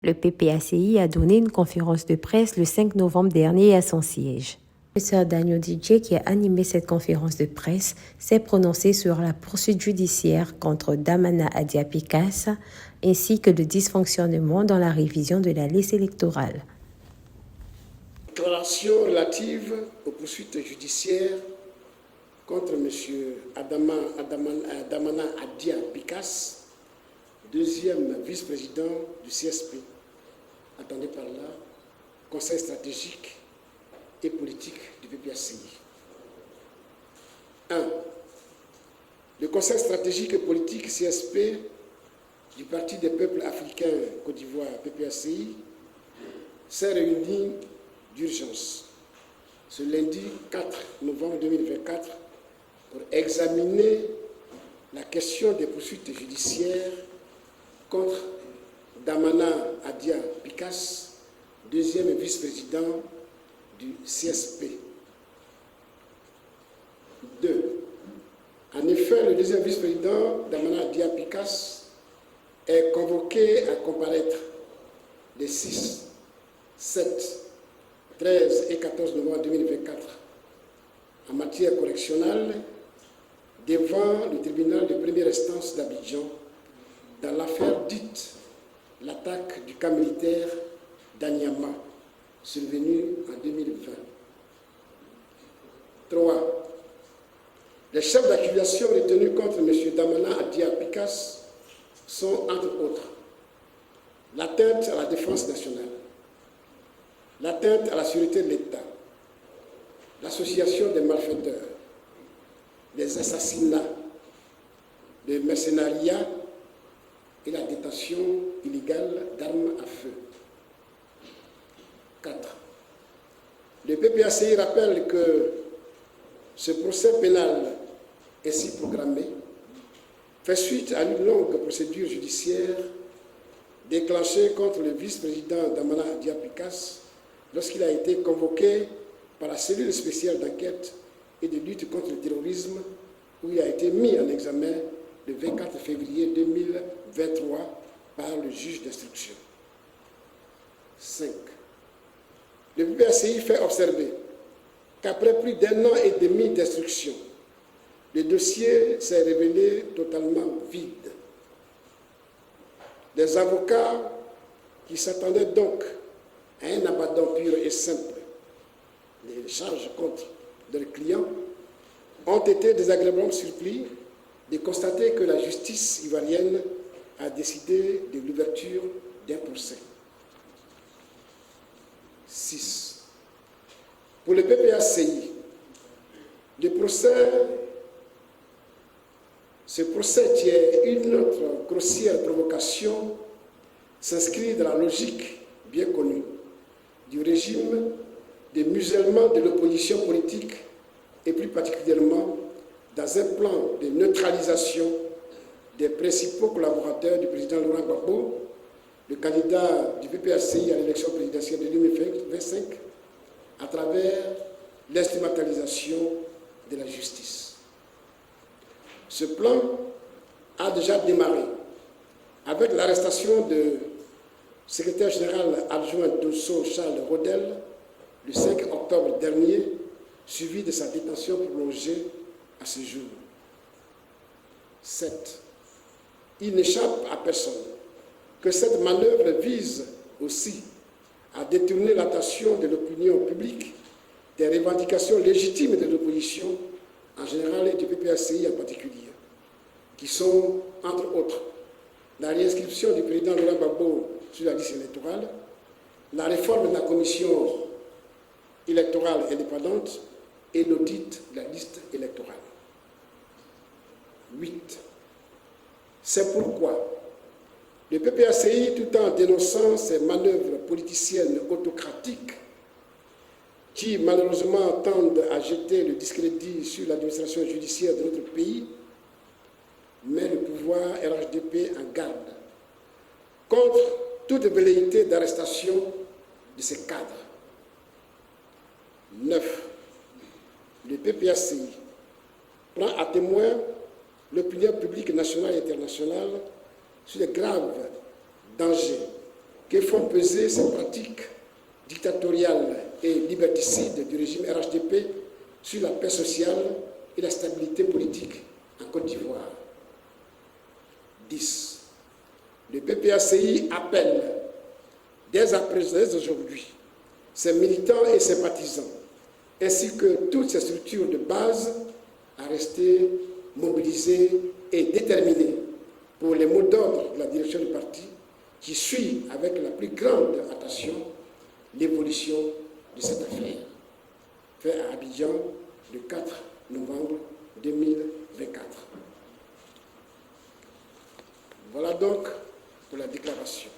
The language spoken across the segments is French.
Le PPACI a donné une conférence de presse le 5 novembre dernier à son siège. Le professeur Daniel DJ, qui a animé cette conférence de presse, s'est prononcé sur la poursuite judiciaire contre Damana Adia Picas ainsi que le dysfonctionnement dans la révision de la liste électorale. Déclaration relative aux poursuites judiciaires contre M. Damana Adia Picas, deuxième vice-président du CSP. Attendez par là, Conseil stratégique et politique du PPACI. 1. Le Conseil stratégique et politique CSP du Parti des peuples africains Côte d'Ivoire PPACI s'est réuni d'urgence ce lundi 4 novembre 2024 pour examiner la question des poursuites judiciaires contre Damana Adia Picas, deuxième vice-président du CSP. 2. En effet, le deuxième vice-président Damana Adia Picas est convoqué à comparaître les 6, 7, 13 et 14 novembre 2024 en matière correctionnelle devant le tribunal de première instance d'Abidjan dans l'affaire dite l'attaque du camp militaire d'Anyama, survenue en 2020. 3. Les chefs d'accusation retenus contre M. Damana Adia Picas sont, entre autres, l'atteinte à la défense nationale, l'atteinte à la sûreté de l'État, l'association des malfaiteurs, les assassinats, le mercenariat et la détention illégale d'armes à feu. 4. Le PPACI rappelle que ce procès pénal ainsi programmé fait suite à une longue procédure judiciaire déclenchée contre le vice-président Damana Adia Picas lorsqu'il a été convoqué par la cellule spéciale d'enquête et de lutte contre le terrorisme, où il a été mis en examen le 24 février 2023 par le juge d'instruction. 5. Le PPACI fait observer qu'après plus d'1 an et demi d'instruction, le dossier s'est révélé totalement vide. Les avocats qui s'attendaient donc à un abattement pur et simple des charges contre leurs clients ont été désagréablement surpris de constater que la justice ivoirienne a décidé de l'ouverture d'un procès. 6. Pour le PPACI, ce procès qui est une autre grossière provocation s'inscrit dans la logique bien connue du régime des musulmans de l'opposition politique et plus particulièrement dans un plan de neutralisation des principaux collaborateurs du président Laurent Gbagbo, le candidat du PPACI à l'élection présidentielle de 2025, à travers l'instrumentalisation de la justice. Ce plan a déjà démarré avec l'arrestation du secrétaire général adjoint d'Osso Charles Rodel le 5 octobre dernier, suivi de sa détention prolongée à ce jour. 7. Il n'échappe à personne que cette manœuvre vise aussi à détourner l'attention de l'opinion publique des revendications légitimes de l'opposition en général et du PPACI en particulier, qui sont, entre autres, la réinscription du président Laurent Gbagbo sur la liste électorale, la réforme de la commission électorale indépendante et l'audit de la liste électorale. 8. C'est pourquoi le PPACI, tout en dénonçant ces manœuvres politiciennes autocratiques qui malheureusement tendent à jeter le discrédit sur l'administration judiciaire de notre pays, met le pouvoir RHDP en garde contre toute velléité d'arrestation de ces cadres. 9. Le PPACI prend à témoin l'opinion publique nationale et internationale sur les graves dangers que font peser ces pratiques dictatoriales et liberticides du régime RHDP sur la paix sociale et la stabilité politique en Côte d'Ivoire. 10. Le PPACI appelle dès aujourd'hui ses militants et ses partisans, ainsi que toutes ses structures de base, à rester mobilisés et déterminés pour les mots d'ordre de la direction du parti qui suit avec la plus grande attention l'évolution de cette affaire. Fait à Abidjan le 4 novembre 2024. Voilà donc pour la déclaration.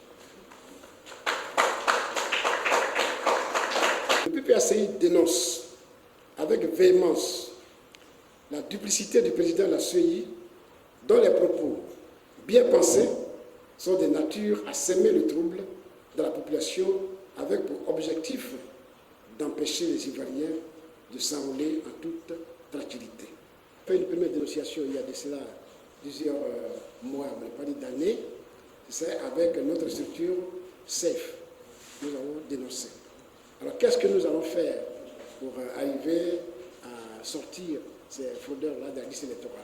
Le PPACI dénonce avec véhémence la duplicité du président de la CEI, dont les propos bien pensés sont de nature à semer le trouble dans la population avec pour objectif d'empêcher les Ivoiriens de s'enrôler en toute tranquillité. Fait une première dénonciation il y a de cela plusieurs mois, mais pas d'années, c'est avec notre structure SAFE. Nous avons dénoncé. Alors qu'est-ce que nous allons faire pour arriver à sortir ces fraudeurs-là de la liste électorale?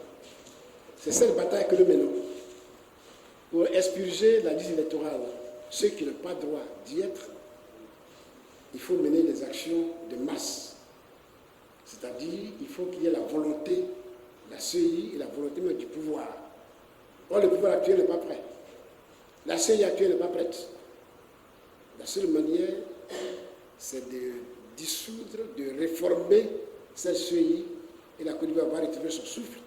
C'est cette bataille que nous menons pour expurger la liste électorale. Ceux qui n'ont pas droit d'y être, il faut mener des actions de masse. C'est-à-dire, il faut qu'il y ait la volonté de la CEI et la volonté même du pouvoir. Or, le pouvoir actuel n'est pas prêt. La CEI actuelle n'est pas prête. La seule manière, c'est de dissoudre, de réformer cette CEI, et la Côte d'Ivoire va retrouver son souffle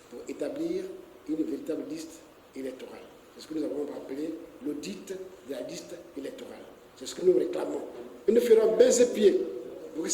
pour établir une véritable liste électorale. C'est ce que nous avons appelé l'audit de la liste électorale. C'est ce que nous réclamons. Et nous ferons bain et pieds pour que